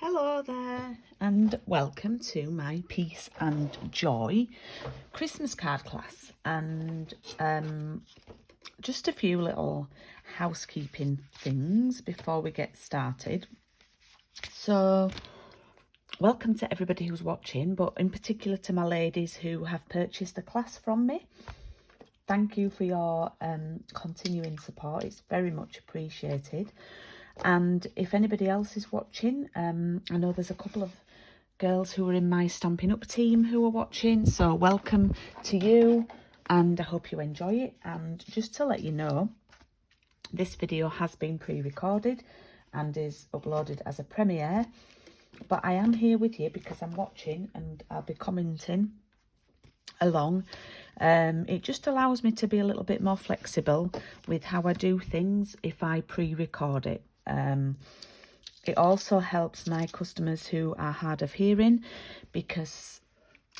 Hello there and welcome to my Peace and Joy Christmas card class, and just a few little housekeeping things before we get started. So welcome to everybody who's watching, but in particular to my ladies who have purchased the class from me. Thank you for your continuing support. It's very much appreciated. And if anybody else is watching, I know there's a couple of girls who are in my Stampin' Up team who are watching, so welcome to you and I hope you enjoy it. And just to let you know, this video has been pre-recorded and is uploaded as a premiere, but I am here with you because I'm watching and I'll be commenting along. It just allows me to be a little bit more flexible with how I do things if I pre-record it. It also helps my customers who are hard of hearing because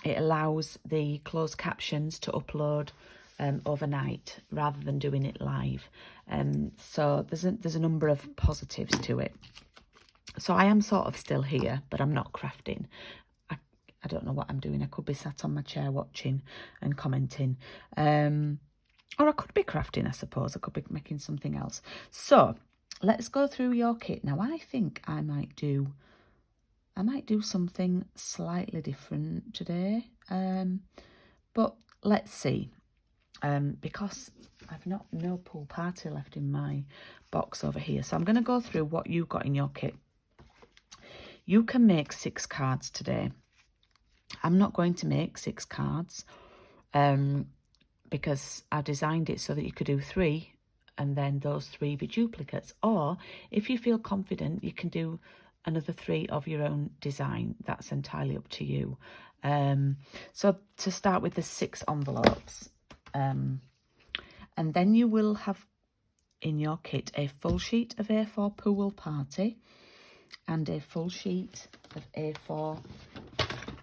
it allows the closed captions to upload overnight rather than doing it live. So there's a number of positives to it. So I am sort of still here, but I'm not crafting. I don't know what I'm doing. I could be sat on my chair watching and commenting. Or I could be crafting, I suppose. I could be making something else. So let's go through your kit. Now, I think I might do something slightly different today. But let's see. Because I've no pool party left in my box over here. So I'm going to go through what you've got in your kit. You can make 6 cards today. I'm not going to make 6 cards because I designed it so that you could do 3 and then those 3 be duplicates. Or if you feel confident, you can do another 3 of your own design. That's entirely up to you. So to start with the 6 envelopes. And then you will have in your kit a full sheet of A4 pool party and a full sheet of A4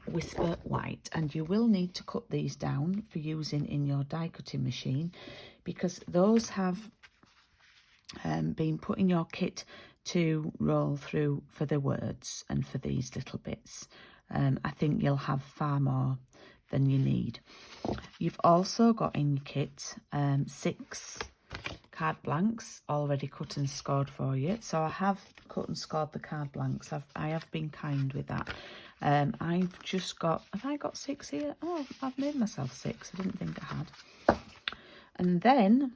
Whisper White, and you will need to cut these down for using in your die cutting machine because those have been put in your kit to roll through for the words and for these little bits. I think you'll have far more than you need. You've also got in your kit 6 card blanks already cut and scored for you. So I have cut and scored the card blanks. I have been kind with that. I've just got, have I got 6 here? Oh, I've made myself 6. I didn't think I had. And then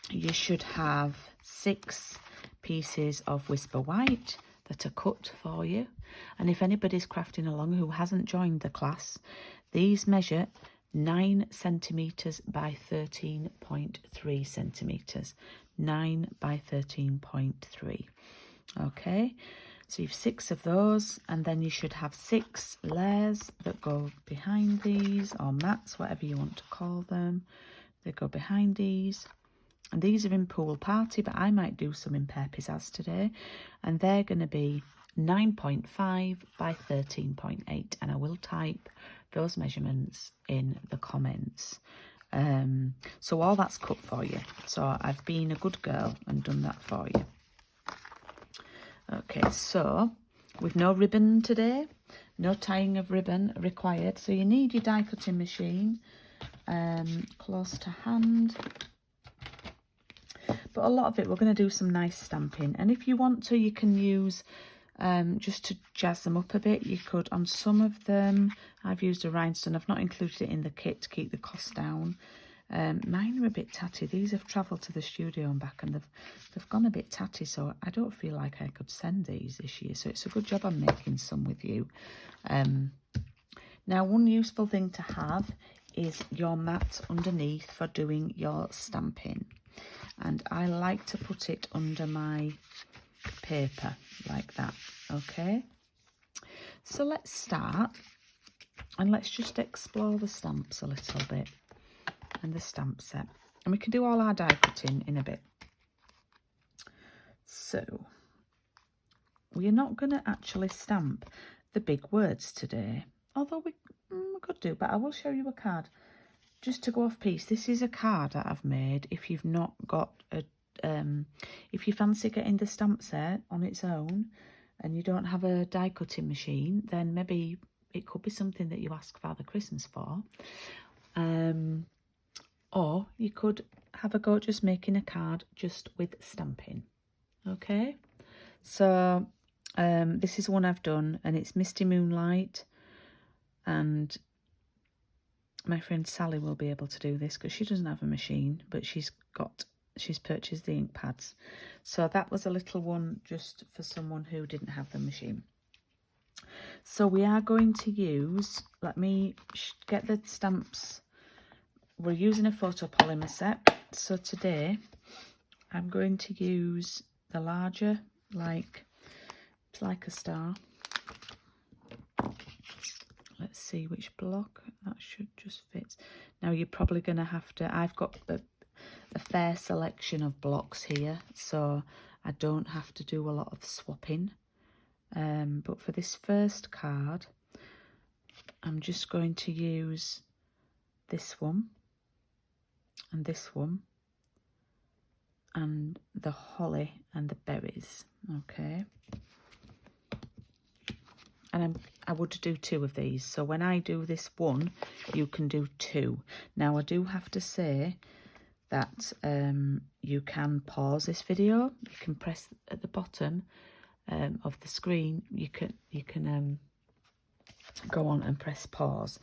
you should have 6 pieces of Whisper White that are cut for you. And if anybody's crafting along who hasn't joined the class, these measure 9 centimetres by 13.3 centimetres. 9 by 13.3. Okay. So you've 6 of those, and then you should have 6 layers that go behind these, or mats, whatever you want to call them. They go behind these. And these are in Pool Party, but I might do some in Pear Pizzazz today. And they're going to be 9.5 by 13.8. And I will type those measurements in the comments. So all that's cut for you. So I've been a good girl and done that for you. Okay, so with no ribbon today, no tying of ribbon required. So you need your die cutting machine close to hand. But a lot of it, we're going to do some nice stamping. And if you want to, you can use, just to jazz them up a bit, you could, on some of them, I've used a rhinestone. I've not included it in the kit to keep the cost down. Mine are a bit tatty. These have travelled to the studio and back, and they've gone a bit tatty, so I don't feel like I could send these this year. So it's a good job I'm making some with you. Now, one useful thing to have is your mat underneath for doing your stamping. And I like to put it under my paper like that, okay? So let's start, and let's just explore the stamps a little bit. And the stamp set, and we can do all our die cutting in a bit. So we're not going to actually stamp the big words today, although we could do, but I will show you a card just to go off piece. This is a card that I've made. If you've not got a if you fancy getting the stamp set on its own, and you don't have a die cutting machine, then maybe it could be something that you ask Father Christmas for. Or you could have a go at just making a card just with stamping. Okay, so this is one I've done, and it's Misty Moonlight, and my friend Sally will be able to do this because she doesn't have a machine, but she's purchased the ink pads. So that was a little one just for someone who didn't have the machine. So we are going to use, let me get the stamps. We're using a photopolymer set. So today I'm going to use the larger, it's like a star. Let's see which block. That should just fit. Now you're probably going to have to, I've got a fair selection of blocks here, so I don't have to do a lot of swapping. But for this first card, I'm just going to use this one and this one and the holly and the berries. Okay. And I would do 2 of these. So when I do this one, you can do 2. Now I do have to say that you can pause this video. You can press at the bottom of the screen. You can go on and press pause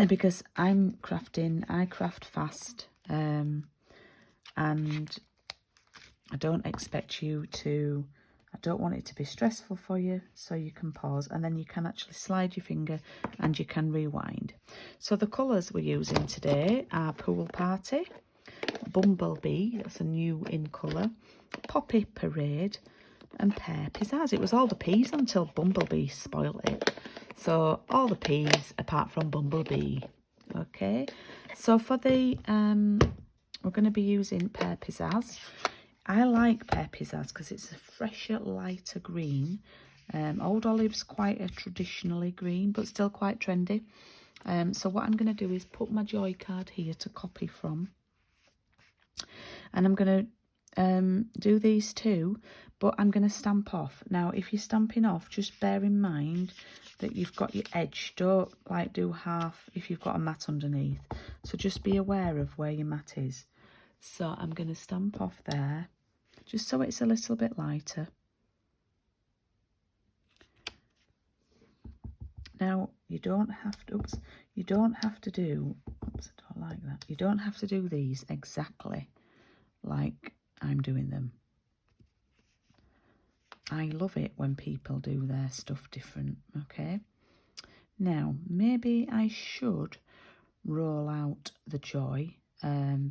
because I'm crafting. I craft fast, and I don't expect you to. I don't want it to be stressful for you, so you can pause, and then you can actually slide your finger and you can rewind. So the colours we're using today are Pool Party, Bumblebee, that's a new in colour, Poppy Parade, and Pear Pizzazz. It was all the peas until Bumblebee spoiled it. So all the peas apart from Bumblebee. Okay, so for the, we're going to be using Pear Pizzazz. I like Pear Pizzazz because it's a fresher, lighter green. Old Olive's quite a traditionally green, but still quite trendy. So what I'm going to do is put my joy card here to copy from. And I'm going to do these 2, but I'm going to stamp off. Now, if you're stamping off, just bear in mind that you've got your edge. Don't do half if you've got a mat underneath. So just be aware of where your mat is. So I'm going to stamp off there, just so it's a little bit lighter. Now, you don't have to, you don't have to do, I don't like that. You don't have to do these exactly like I'm doing them. I love it when people do their stuff different, okay? Now, maybe I should roll out the joy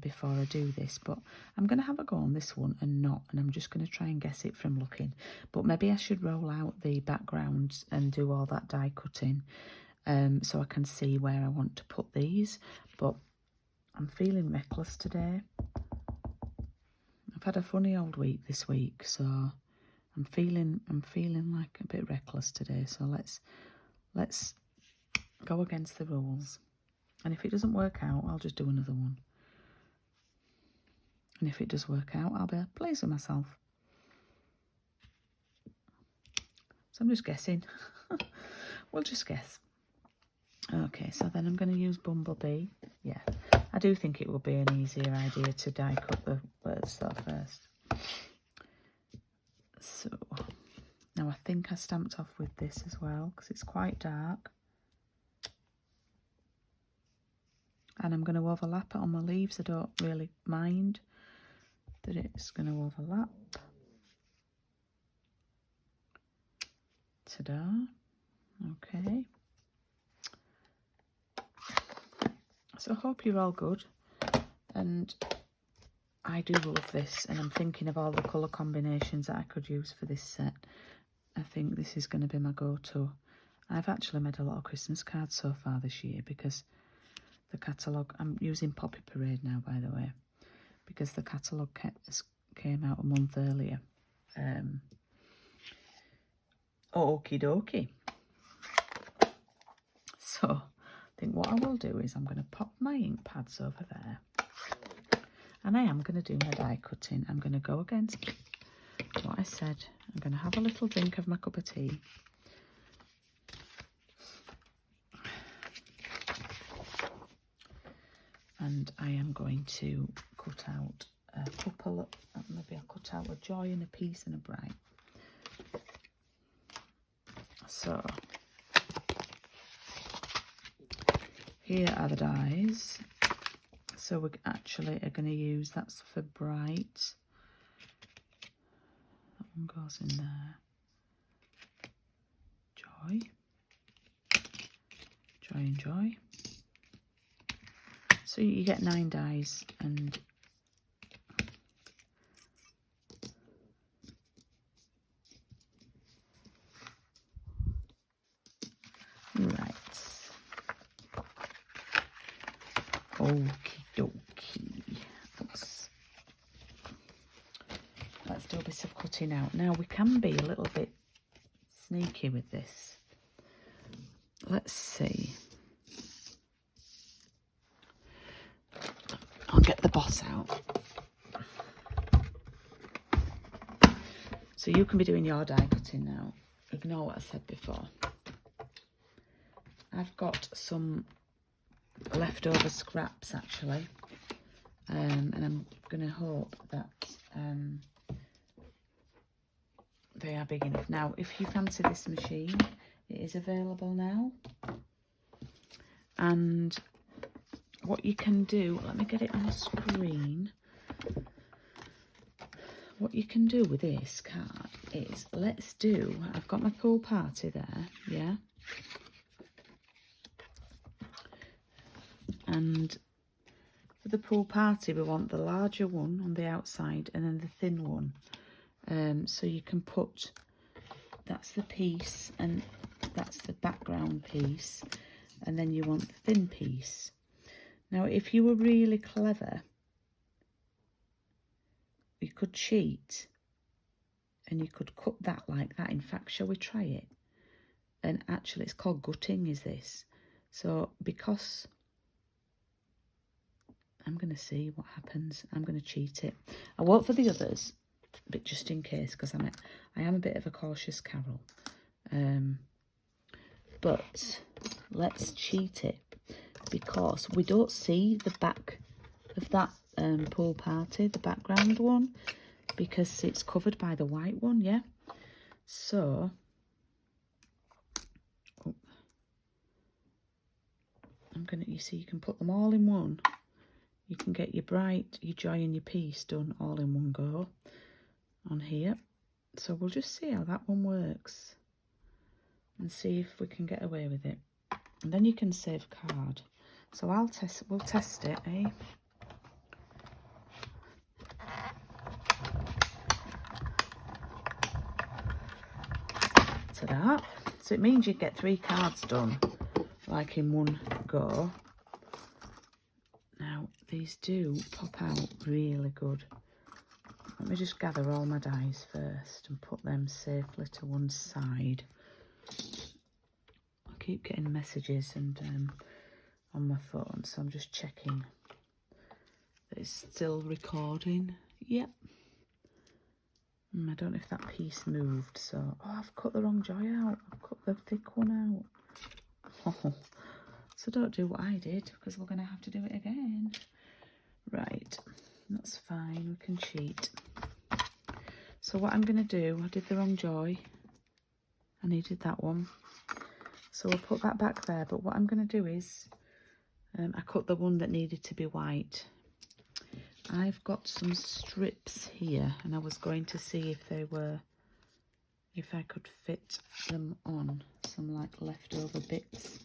before I do this, but I'm going to have a go on this one and I'm just going to try and guess it from looking. But maybe I should roll out the backgrounds and do all that die cutting so I can see where I want to put these. But I'm feeling reckless today. I've had a funny old week this week, so I'm feeling like a bit reckless today. So let's go against the rules. And if it doesn't work out, I'll just do another one. And if it does work out, I'll be pleased with myself. So I'm just guessing. We'll just guess. Okay, so then I'm going to use Bumblebee. Yeah, I do think it would be an easier idea to die cut the words though first. So now I think I stamped off with this as well because it's quite dark. And I'm going to overlap it on my leaves. I don't really mind that it's going to overlap. Ta-da. Okay. So I hope you're all good. And I do love this. And I'm thinking of all the colour combinations that I could use for this set. I think this is going to be my go-to. I've actually made a lot of Christmas cards so far this year because the catalogue, I'm using Poppy Parade now, by the way, because the catalogue came out a month earlier. Okie dokie. So I think what I will do is I'm going to pop my ink pads over there, and I am going to do my die cutting. I'm going to go against what I said. I'm going to have a little drink of my cup of tea. And I am going to cut out a couple, maybe I'll cut out a joy and a peace and a bright. So, here are the dies. So we actually are going to use, that's for bright. That one goes in there. Joy. Joy and joy. So you get 9 dies and right. Okie dokie. Let's do a bit of cutting out. Now we can be a little bit sneaky with this. Let's see. I'll get the boss out. So you can be doing your die cutting now. Ignore what I said before. I've got some leftover scraps actually, and I'm going to hope that they are big enough. Now, if you fancy this machine, it is available now. And what you can do, let me get it on the screen. What you can do with this card is, let's do, I've got my pool party there, yeah? And for the pool party, we want the larger one on the outside and then the thin one. So you can put, that's the piece and that's the background piece. And then you want the thin piece. Now, if you were really clever, you could cheat and you could cut that like that. In fact, shall we try it? And actually, it's called gutting, is this? So, because I'm going to see what happens, I'm going to cheat it. I won't for the others, but just in case, because I am a bit of a cautious Carol. But let's cheat it, because we don't see the back of that pool party, the background one, because it's covered by the white one, yeah? So, I'm going to, you see, you can put them all in one. You can get your bright, your joy and your peace done all in one go on here. So we'll just see how that one works and see if we can get away with it. And then you can save card. So we'll test it, eh? Ta-da. So it means you get 3 cards done, like in one go. Now, these do pop out really good. Let me just gather all my dies first and put them safely to one side. I keep getting messages and on my phone, so I'm just checking that it's still recording. Yep. I don't know if that piece moved, so... Oh, I've cut the wrong joy out. I've cut the thick one out. Oh. So don't do what I did, because we're going to have to do it again. Right, that's fine, we can cheat. So what I'm going to do, I did the wrong joy. I needed that one. So we'll put that back there, but what I'm going to do is, I cut the one that needed to be white. I've got some strips here, and I was going to see if they were, if I could fit them on, some like leftover bits.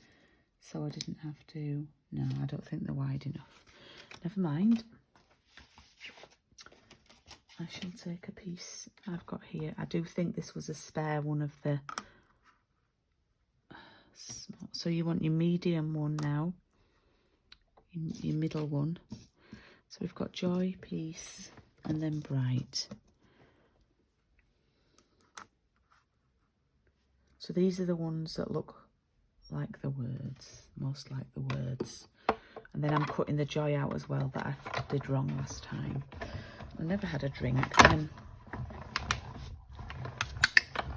So I didn't have to, no, I don't think they're wide enough. Never mind. I shall take a piece I've got here. I do think this was a spare one of the small. So you want your medium one now, your middle one. So we've got joy, peace, and then bright. So these are the ones that look like the words, most like the words. And then I'm cutting the joy out as well that I did wrong last time. I never had a drink.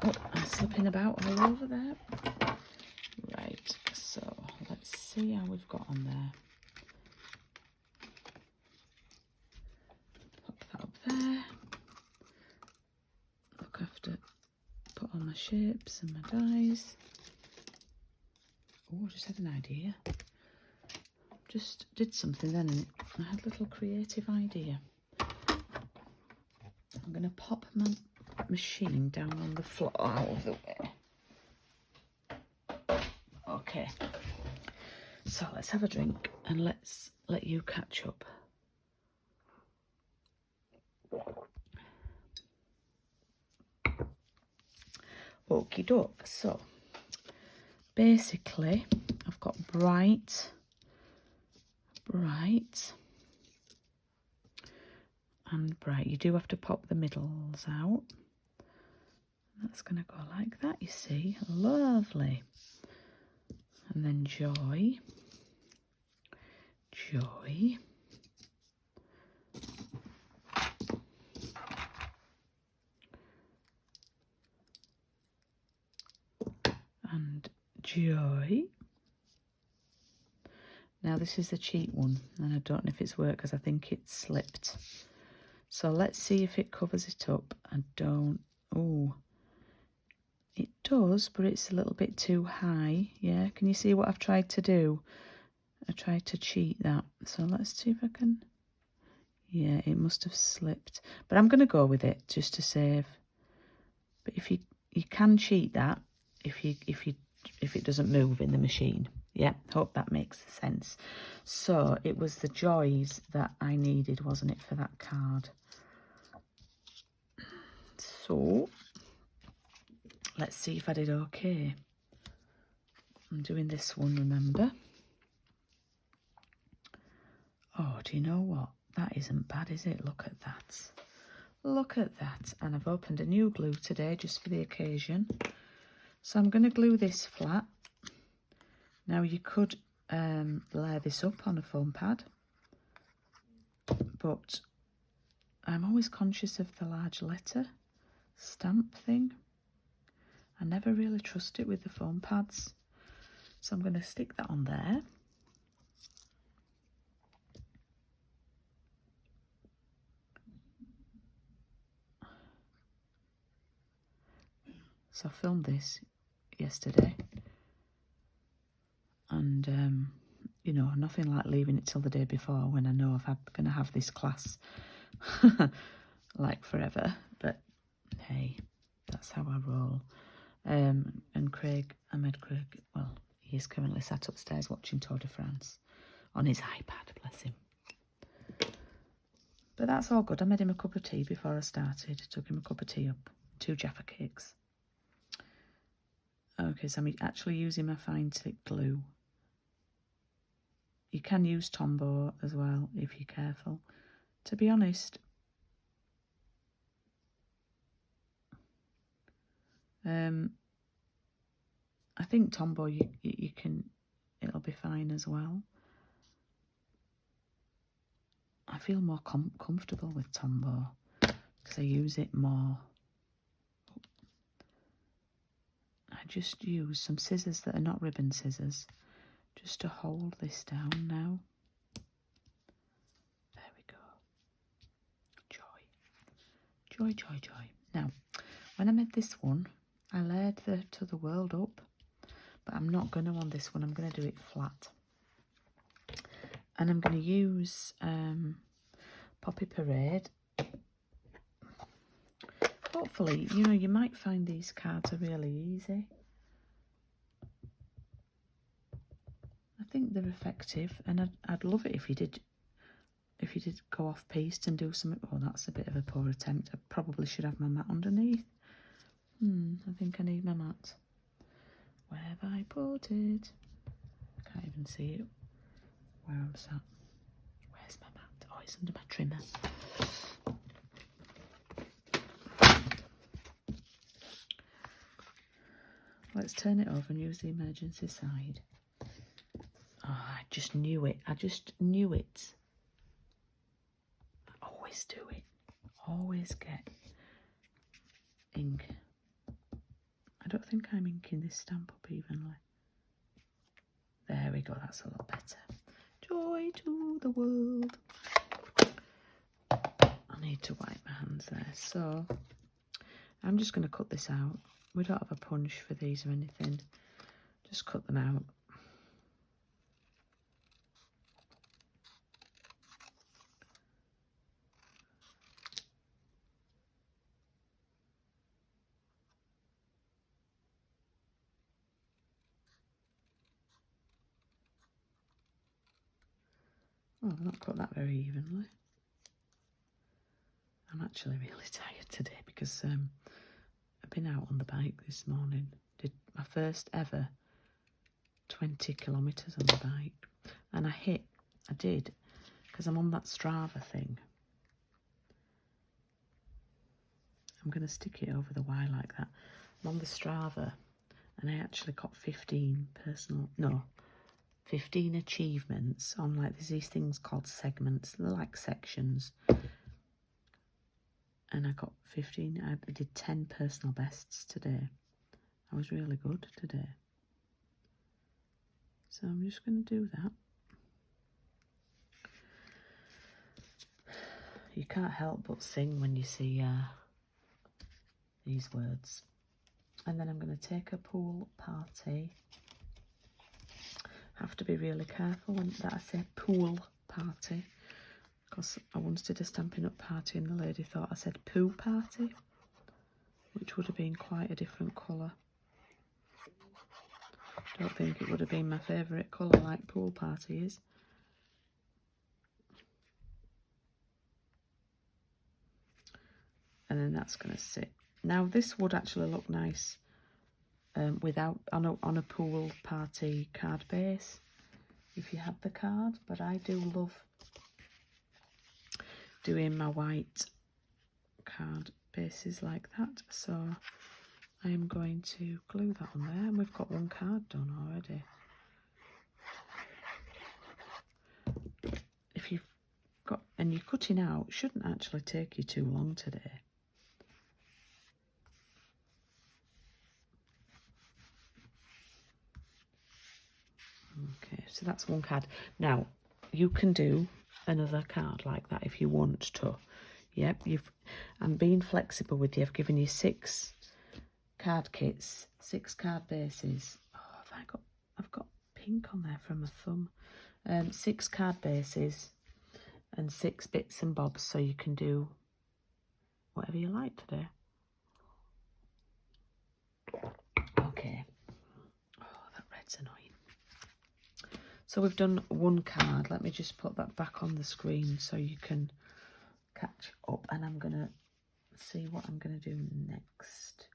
Oh, I'm slipping about all over there. Right, so let's see how we've got on there. Pop that up there. Look after, put on my shapes and my dies. Oh, I just had an idea. Just did something then and I had a little creative idea. I'm going to pop my machine down on the floor out of the way. Okay, so let's have a drink and let's let you catch up. Okie doke, so basically I've got bright, and bright. You do have to pop the middles out. That's going to go like that, you see. Lovely. And then joy. And joy. Now this is a cheat one, and I don't know if it's worked because I think it slipped. So let's see if it covers it up. I don't... Oh, it does, but it's a little bit too high. Yeah, can you see what I've tried to do? I tried to cheat that. So let's see if I can... Yeah, it must have slipped. But I'm going to go with it just to save. But if you can cheat that if it doesn't move in the machine. Yeah, hope that makes sense. So it was the joys that I needed, wasn't it, for that card? So let's see if I did okay. I'm doing this one, remember? Oh, do you know what? That isn't bad, is it? Look at that. Look at that. And I've opened a new glue today just for the occasion. So I'm going to glue this flat. Now you could layer this up on a foam pad, but I'm always conscious of the large letter stamp thing. I never really trust it with the foam pads. So I'm going to stick that on there. So I filmed this yesterday. And, you know, nothing like leaving it till the day before when I know I'm going to have this class like forever. But hey, that's how I roll. And Ahmed Craig, well, he is currently sat upstairs watching Tour de France on his iPad, bless him. But that's all good. I made him a cup of tea before I started. Took him a cup of tea up, 2 Jaffa cakes. Okay, so I'm actually using my fine tip glue. You can use Tombow as well if you're careful. To be honest, I think Tombow you can, it'll be fine as well. I feel more comfortable with Tombow because I use it more. I just use some scissors that are not ribbon scissors just to hold this down now. There we go. Joy. Now, when I made this one, I layered the To the World up, but I'm not going to on this one. I'm going to do it flat. And I'm going to use Poppy Parade. Hopefully, you know, you might find these cards are really easy. I think they're effective, and I'd love it if you did go off piste and do something. Oh, that's a bit of a poor attempt. I probably should have my mat underneath. I think I need my mat. Where have I put it? I can't even see it. Where was that? Where's my mat? Oh, it's under my trimmer. Let's turn it over and use the emergency side. Oh, I just knew it. I always do it. Always get ink don't think I'm inking this stamp up evenly. There we go, that's a lot better. Joy to the world. I need to wipe my hands there. So I'm just going to cut this out. We don't have a punch for these or anything. Just cut them out. Oh, I've not cut that very evenly. I'm actually really tired today because I've been out on the bike this morning. Did my first ever 20 kilometres on the bike. And I did, because I'm on that Strava thing. I'm going to stick it over the Y like that. I'm on the Strava and I actually got 15 achievements on, like, there's these things called segments. They're like sections. And I got 15. I did 10 personal bests today. I was really good today. So I'm just going to do that. You can't help but sing when you see these words. And then I'm going to take a pool party. Have to be really careful when I say pool party, because I once did a Stampin' Up party and the lady thought I said poo party, which would have been quite a different colour. Don't think it would have been my favourite colour like pool party is. And then that's going to sit. Now this would actually look nice without on a pool party card base if you had the card, but I do love doing my white card bases like that, so I am going to glue that on there, and we've got one card done already. If you've got, and you're cutting out, it shouldn't actually take you too long today. Okay, so that's one card. Now, you can do another card like that if you want to. Yep, I'm being flexible with you. I've given you 6 card kits, 6 card bases. Oh, I've got pink on there from my thumb. 6 card bases and 6 bits and bobs, so you can do whatever you like today. Okay. Oh, that red's annoying. So we've done one card. Let me just put that back on the screen so you can catch up, and I'm going to see what I'm going to do next.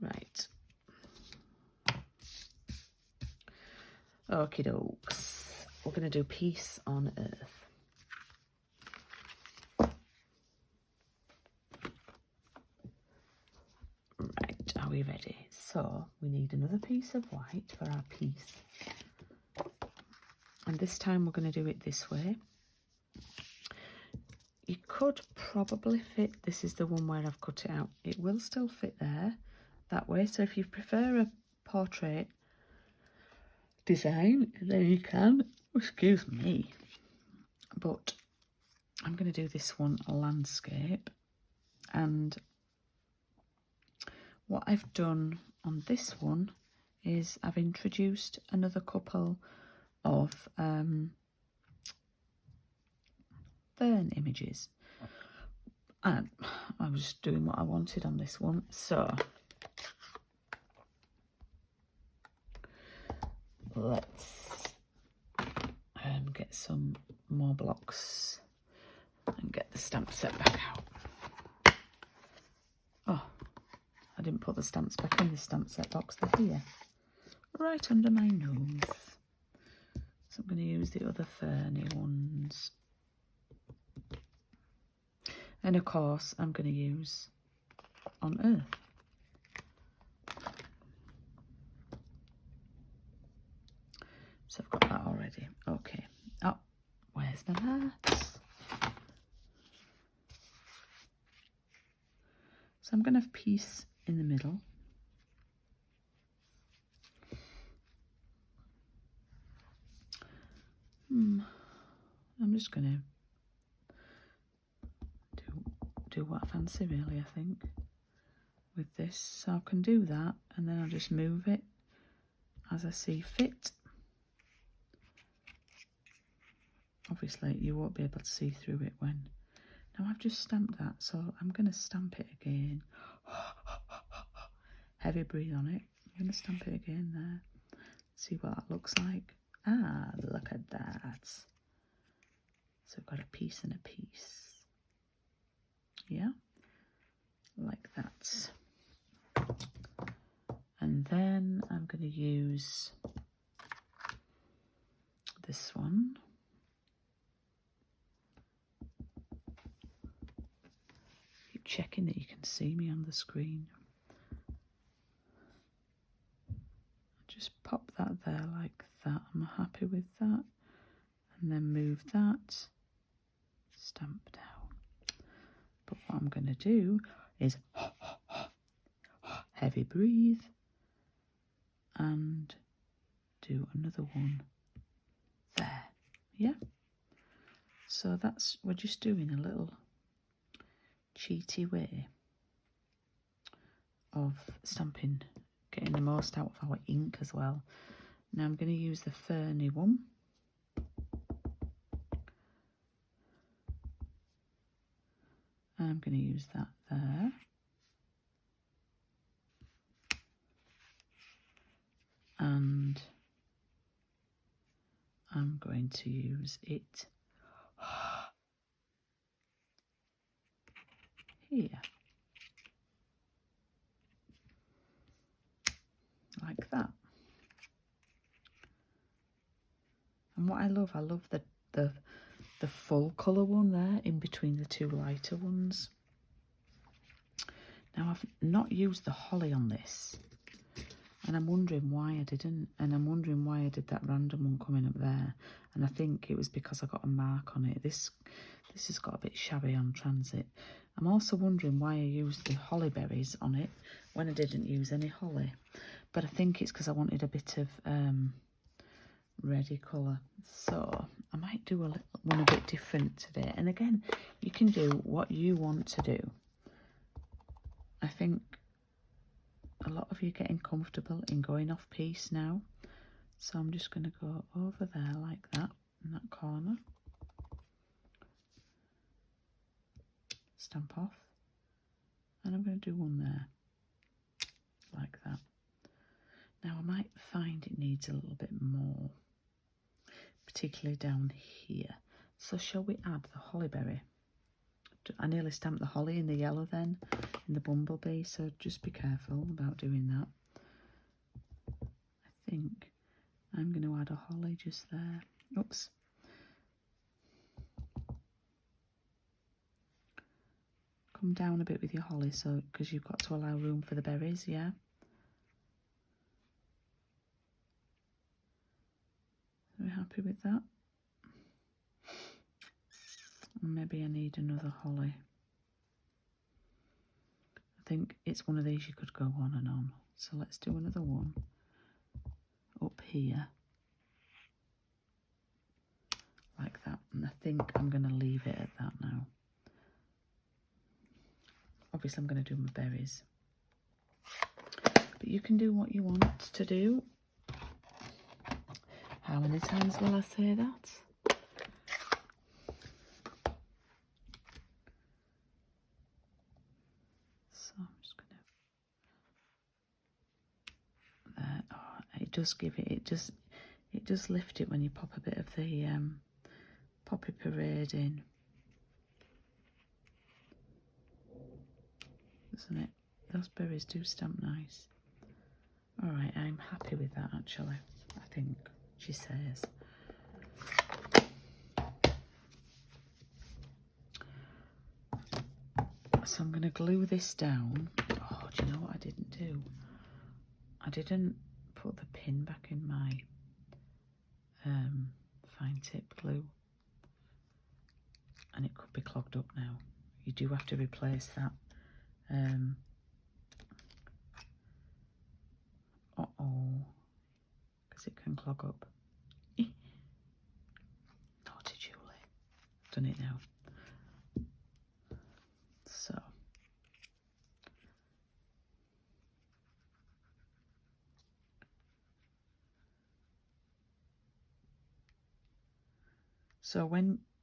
Right. Okie dokes. We're going to do Peace on Earth. Right, are we ready? So we need another piece of white for our piece. And this time we're going to do it this way. You could probably fit, this is the one where I've cut it out. It will still fit there, that way. So if you prefer a portrait design, then you can. Excuse me. But I'm going to do this one, a landscape. And what I've done on this one is I've introduced another couple of fern images. And I was just doing what I wanted on this one. So let's get some more blocks and get the stamp set back out. Oh, I didn't put the stamps back in the stamp set box. They're here, right under my nose. So I'm going to use the other ferny ones. And of course, I'm going to use On Earth. So I've got that already. Okay. Oh, where's my mat? So I'm going to have peace in the middle. I'm just going to do what I fancy really, I think, with this. So I can do that, and then I'll just move it as I see fit. Obviously you won't be able to see through it when... Now I've just stamped that, so I'm going to stamp it again. Heavy breathe on it. I'm going to stamp it again there. See what that looks like. Ah, look at that. So I've got a piece and a piece. Yeah, like that. And then I'm going to use this one. Keep checking that you can see me on the screen. Just pop that there like that. I'm happy with that. And then move that. Stamp down. But what I'm going to do is heavy breathe and do another one there. Yeah. So that's, we're just doing a little cheaty way of stamping, getting the most out of our ink as well. Now I'm going to use the ferny one. And I'm going to use that there. And I'm going to use it here. Like that. And what I love the full colour one there in between the two lighter ones. Now I've not used the holly on this, and I'm wondering why I didn't, and I'm wondering why I did that random one coming up there, and I think it was because I got a mark on it. This has got a bit shabby on transit. I'm also wondering why I used the holly berries on it when I didn't use any holly, but I think it's because I wanted a bit of reddy colour. So I might do one a bit different today. And again, you can do what you want to do. I think a lot of you are getting comfortable in going off piece now. So I'm just going to go over there like that, in that corner. Stamp off. And I'm going to do one there, like that. Now I might find it needs a little bit more, particularly down here. So shall we add the hollyberry? I nearly stamped the holly in the yellow then, in the bumblebee, so just be careful about doing that. I think I'm going to add a holly just there. Oops. Come down a bit with your holly, so because you've got to allow room for the berries, yeah? Are we happy with that? Maybe I need another holly. I think it's one of these you could go on and on. So let's do another one up here. Like that. And I think I'm going to leave it at that now. Obviously I'm going to do my berries. But you can do what you want to do. How many times will I say that? So I'm just going to... There. Oh, it does give it... It does lift it when you pop a bit of the Poppy Parade in. Doesn't it? Those berries do stamp nice. Alright, I'm happy with that actually, I think, she says. So I'm going to glue this down. Oh, do you know what I didn't do? I didn't put the pin back in my fine tip glue. And it could be clogged up now. You do have to replace that because it can clog up. Naughty Julie. Done it now. So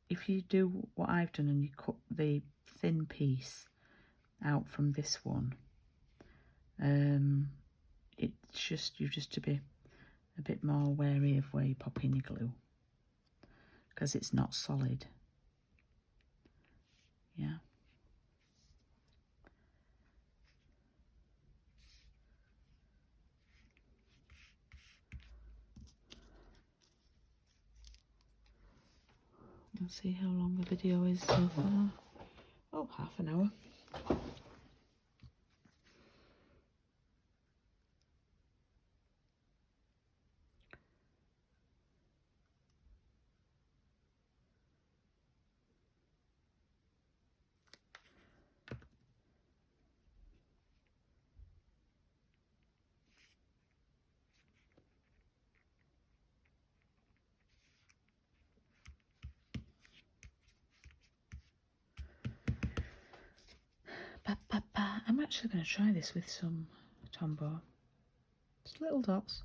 if you do what I've done and you cut the thin piece out from this one, it's just to be a bit more wary of where you pop in your glue, because it's not solid. Yeah. Let's see how long the video is so far. Oh, half an hour. I'm actually going to try this with some Tombow. Just little dots.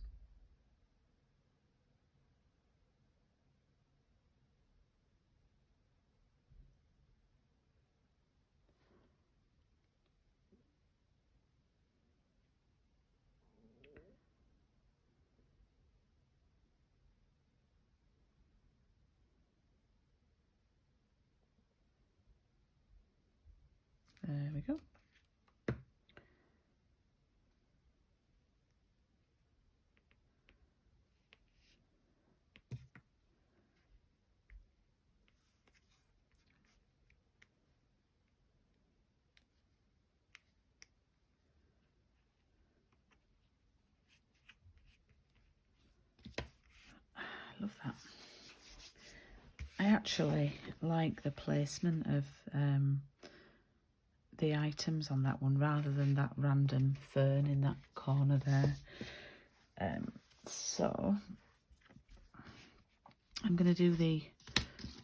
There we go. I love that. I actually like the placement of the items on that one rather than that random fern in that corner there. So I'm going to do the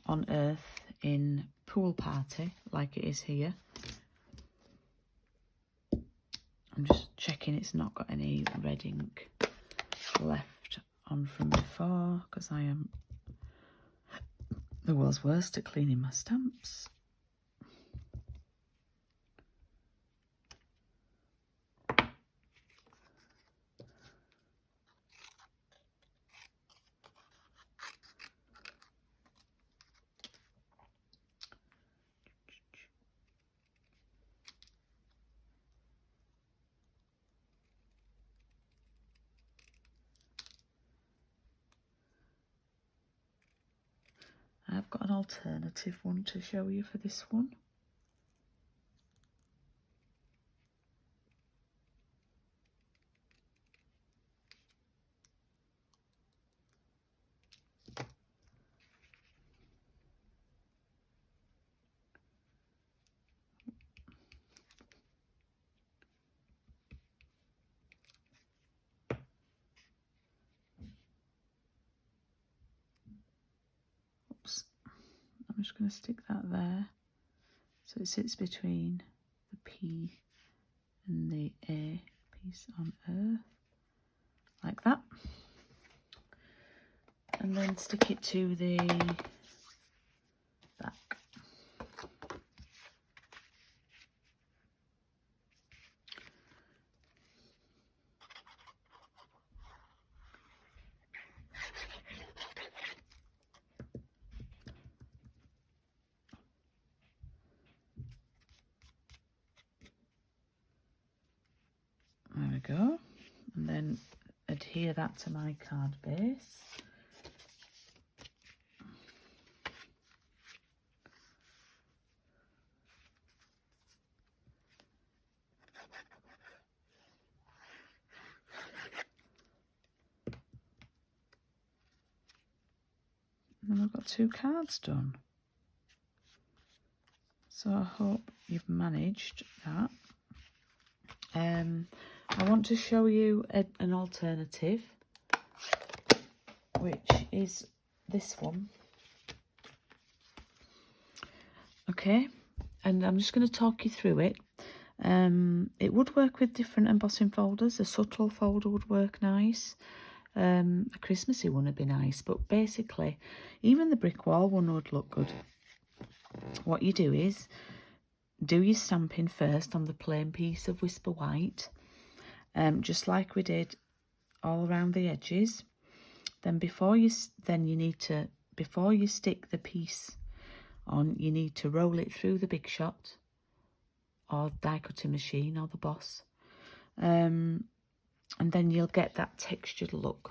On Earth in Pool Party like it is here. I'm just checking it's not got any red ink left on from before, because I am the world's worst at cleaning my stamps. I've got an alternative one to show you for this one. Oops. I'm just going to stick that there so it sits between the P and the A piece on Earth, like that. And then stick it to the back. There we go. And then adhere that to my card base. And then I've got 2 cards done. So I hope you've managed that. I want to show you an alternative, which is this one. Okay, and I'm just going to talk you through it. It would work with different embossing folders. A subtle folder would work nice. A Christmassy one would be nice, but basically even the brick wall one would look good. What you do is do your stamping first on the plain piece of Whisper White, just like we did all around the edges. Then before you stick the piece on, you need to roll it through the Big Shot or die cutting machine or the Boss, and then you'll get that textured look.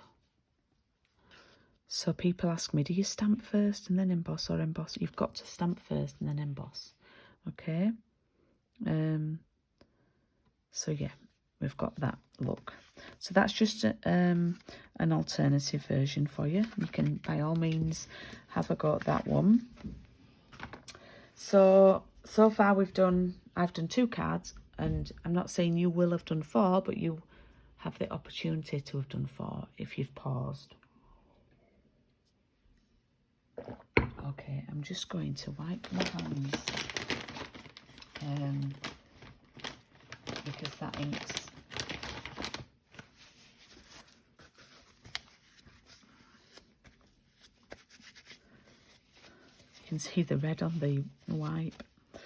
So people ask me, do you stamp first and then emboss, or emboss? You've got to stamp first and then emboss. Okay. So yeah, we've got that look. So that's just an alternative version for you. You can by all means have a go at that one. So far I've done 2 cards, and I'm not saying you will have done 4, but you have the opportunity to have done 4 if you've paused. Okay, I'm just going to wipe my hands because that ink's you can see the red on the wipe. Okay,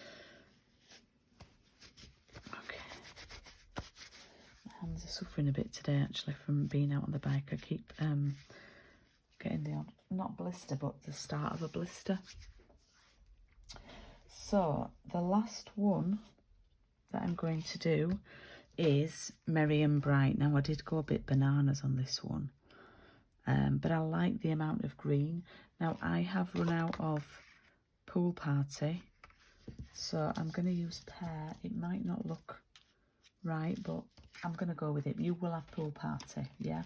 my hands are suffering a bit today actually from being out on the bike. I keep getting the odd, not blister, but the start of a blister. So the last one that I'm going to do is Merry and Bright. Now I did go a bit bananas on this one, but I like the amount of green. Now I have run out of Pool Party, so I'm going to use Pear. It might not look right, but I'm going to go with it. You will have Pool Party, yeah.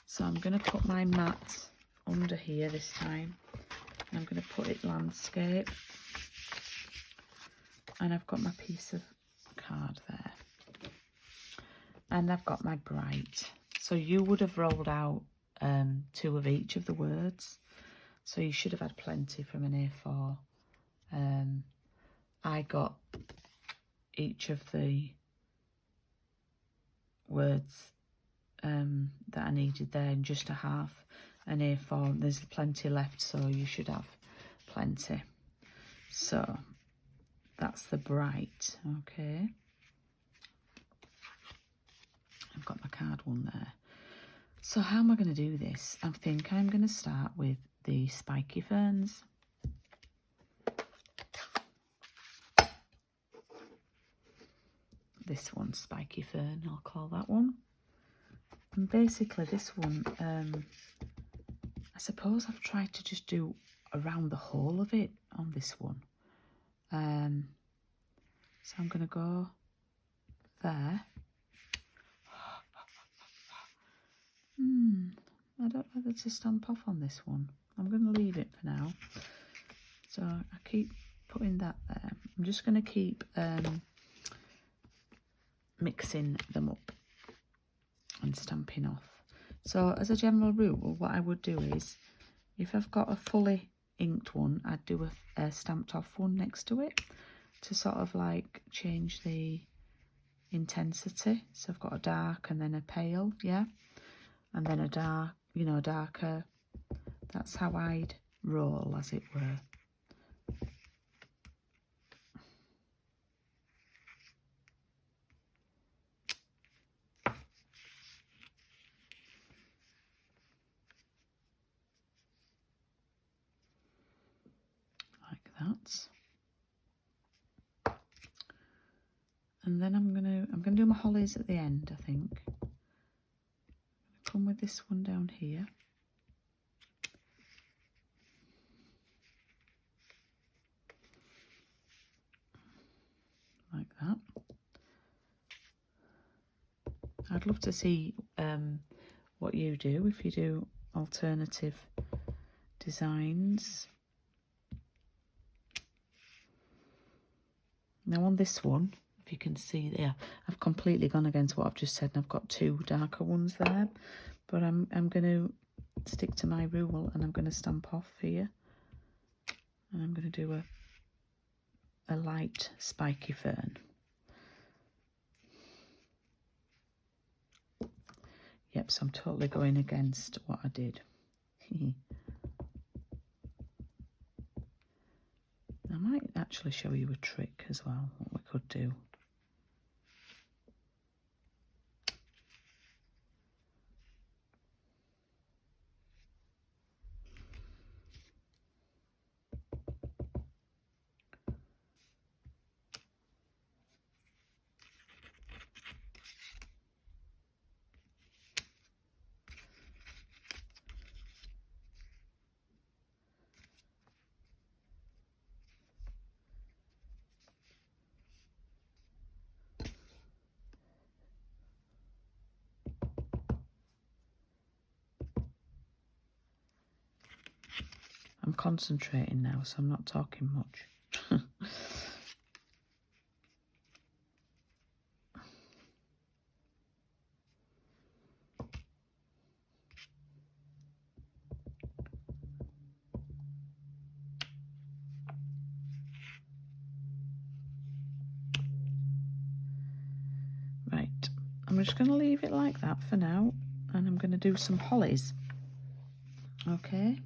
So I'm going to put my mat under here this time. I'm going to put it landscape, and I've got my piece of card there, and I've got my Bright. So you would have rolled out 2 of each of the words, so you should have had plenty from an A4. I got each of the words that I needed there in just a half an A4. There's plenty left, so you should have plenty. So that's the Bright. Okay, I've got my card one there. So how am I going to do this? I think I'm going to start with the Spiky Ferns. This one, Spiky Fern, I'll call that one. And basically this one, I suppose I've tried to just do around the whole of it on this one. So I'm going to go there. I don't know whether to stamp off on this one. I'm going to leave it for now. So I keep putting that there. I'm just going to keep mixing them up and stamping off. So as a general rule, what I would do is, if I've got a fully inked one, I'd do a stamped off one next to it to sort of like change the intensity. So I've got a dark and then a pale, yeah, and then a dark, you know, darker. That's how I'd roll, as it were. Like that. And then I'm gonna do my hollies at the end, I think. Come with this one down here. Like that. I'd love to see what you do, if you do alternative designs. Now on this one, if you can see there, I've completely gone against what I've just said, and I've got two darker ones there. But I'm going to stick to my rule, and I'm going to stamp off here. And I'm going to do a light spiky fern. Yep, so I'm totally going against what I did. I might actually show you a trick as well, what we could do. I'm concentrating now, so I'm not talking much. Right, I'm just going to leave it like that for now, and I'm going to do some hollies. Okay,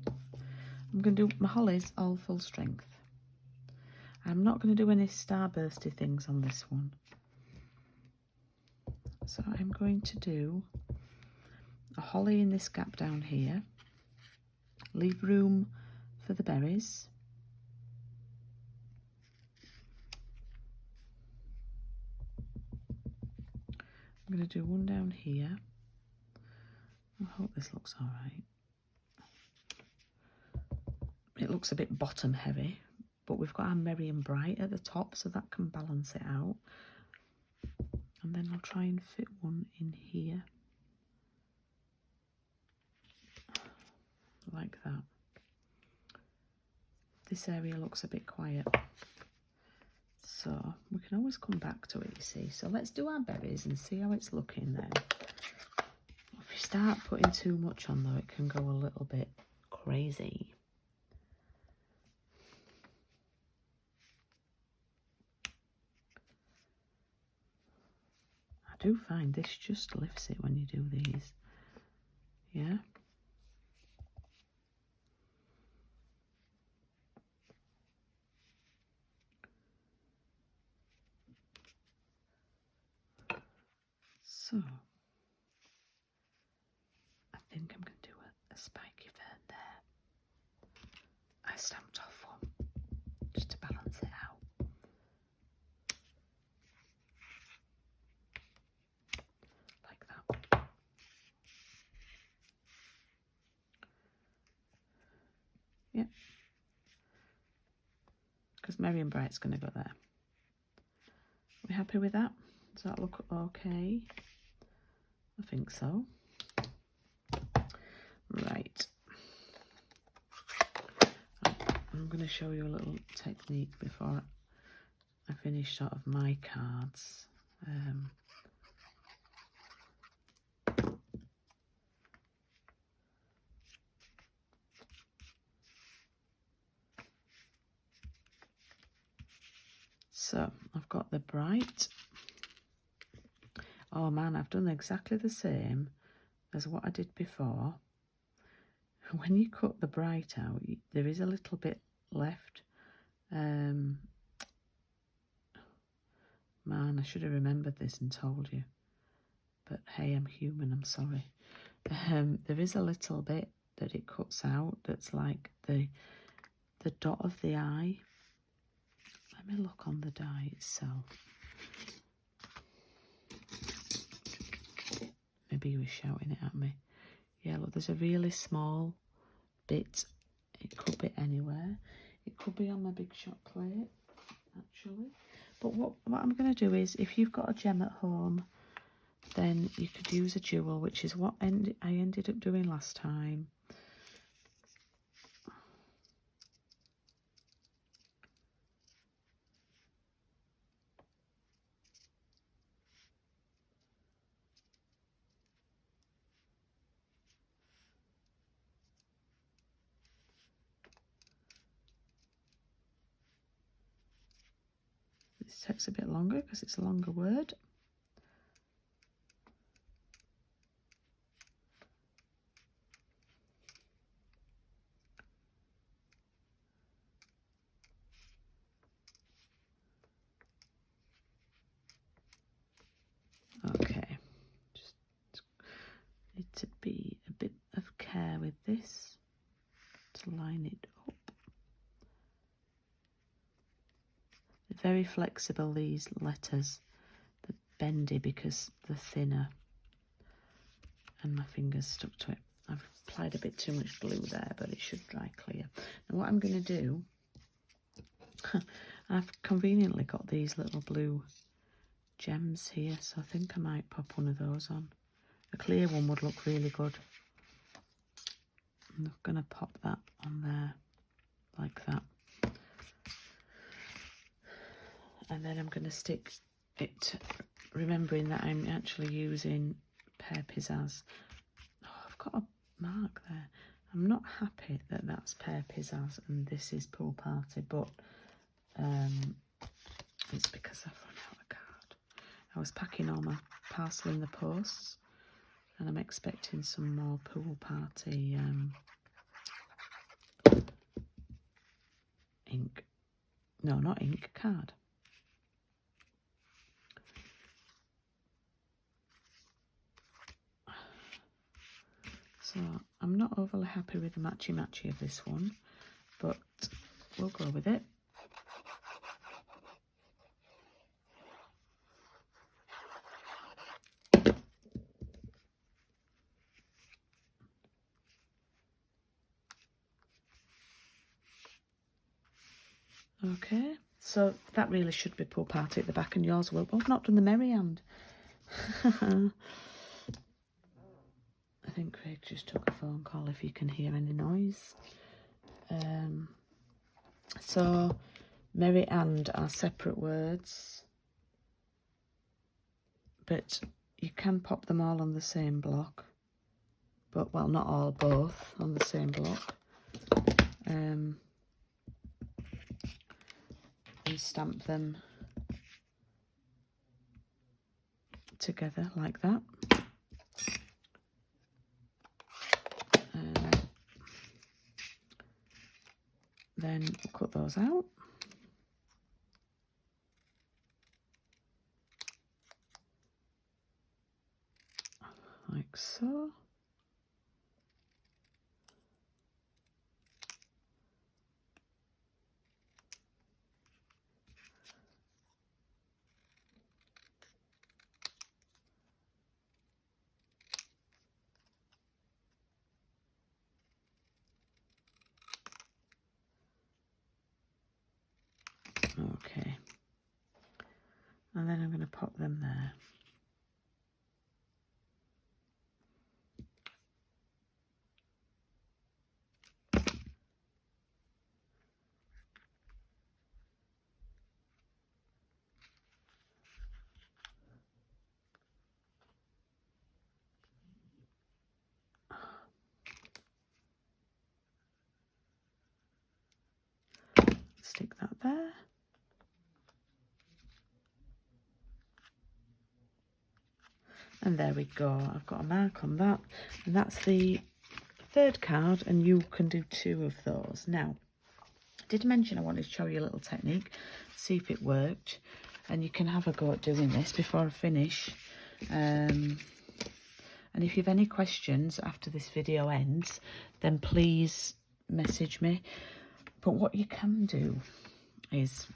I'm going to do my hollies all full strength. I'm not going to do any starbursty things on this one. So I'm going to do a holly in this gap down here, leave room for the berries. I'm going to do one down here. I hope this looks all right. It looks a bit bottom heavy, but we've got our merry and bright at the top, so that can balance it out. And then I'll try and fit one in here, like that. This area looks a bit quiet, so we can always come back to it, you see. So let's do our berries and see how it's looking then. If you start putting too much on though, it can go a little bit crazy. I do find this just lifts it when you do these. Yeah. So, I think I'm going to do a spiky fern there. I stamped off one, just to balance it out. Like that. Yep. Because Merry and Bright's going to go there. Are we happy with that? Does that look okay? I think so. Right. I'm going to show you a little technique before I finish sort of my cards. So I've got the bright. Oh man, I've done exactly the same as what I did before. When you cut the bright out, there is a little bit left. Man, I should have remembered this and told you. But hey, I'm human, I'm sorry. There is a little bit that it cuts out that's like the dot of the eye. Let me look on the die itself. Maybe he was shouting it at me. Yeah, look, there's a really small bit. It could be anywhere. It could be on my big shot plate, actually. But what I'm going to do is, if you've got a gem at home, then you could use a jewel, which is what I ended up doing last time. This takes a bit longer because it's a longer word. Okay, just need to be a bit of care with this to line it up. They're very flexible, these letters. They're bendy because they're thinner, and my fingers stuck to it. I've applied a bit too much glue there, but it should dry clear. Now what I'm going to do, I've conveniently got these little blue gems here, so I think I might pop one of those on. A clear one would look really good. I'm going to pop that on there like that. And then I'm going to stick it, remembering that I'm actually using Pear Pizzazz. Oh, I've got a mark there. I'm not happy that that's Pear Pizzazz and this is Pool Party, but it's because I've run out of card. I was packing all my parcel in the posts, and I'm expecting some more Pool Party ink. No, not ink, card. So I'm not overly happy with the matchy-matchy of this one, but we'll go with it. Okay, so that really should be Pool Party at the back, and yours will. Oh, I've not done the merry hand. I think Craig just took a phone call if you can hear any noise. So, merry and are separate words, but you can pop them all on the same block. But, well, not all, both on the same block. And stamp them together like that. Then cut those out. Like so. Okay, and then I'm going to pop them there. Stick that there. And there we go. I've got a mark on that. And that's the third card, and you can do 2 of those. Now, I did mention I wanted to show you a little technique, see if it worked. And you can have a go at doing this before I finish. And if you have any questions after this video ends, then please message me. But what you can do is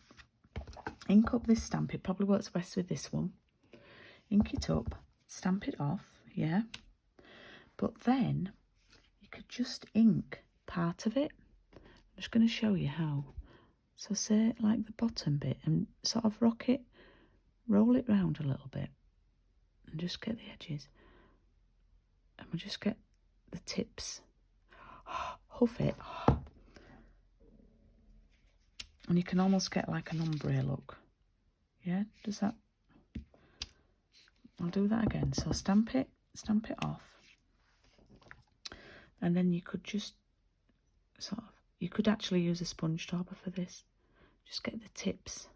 ink up this stamp. It probably works best with this one. Ink it up, stamp it off, yeah. But then you could just ink part of it. I'm just going to show you how. So say like the bottom bit and sort of rock it, roll it round a little bit and just get the edges. And we'll just get the tips. Huff it. And you can almost get like an ombre look. Yeah, does that? I'll do that again. So stamp it off. And then you could just sort of, you could actually use a sponge dauber for this. Just get the tips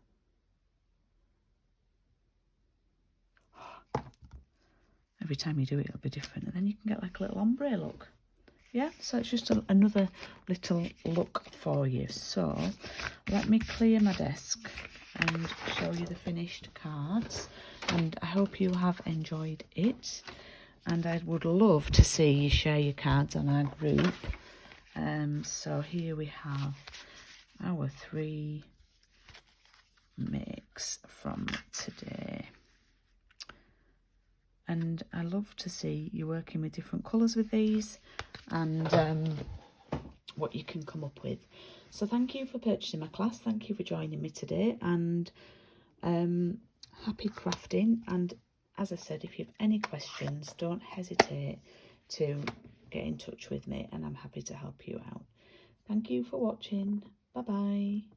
Every time you do it, it'll be different. And then you can get like a little ombre look. Yeah, so it's just another little look for you. So let me clear my desk and show you the finished cards. And I hope you have enjoyed it. And I would love to see you share your cards on our group. So here we have our 3 makes from today. And I love to see you working with different colours with these and what you can come up with. So thank you for purchasing my class. Thank you for joining me today, and happy crafting. And as I said, if you have any questions, don't hesitate to get in touch with me, and I'm happy to help you out. Thank you for watching. Bye bye.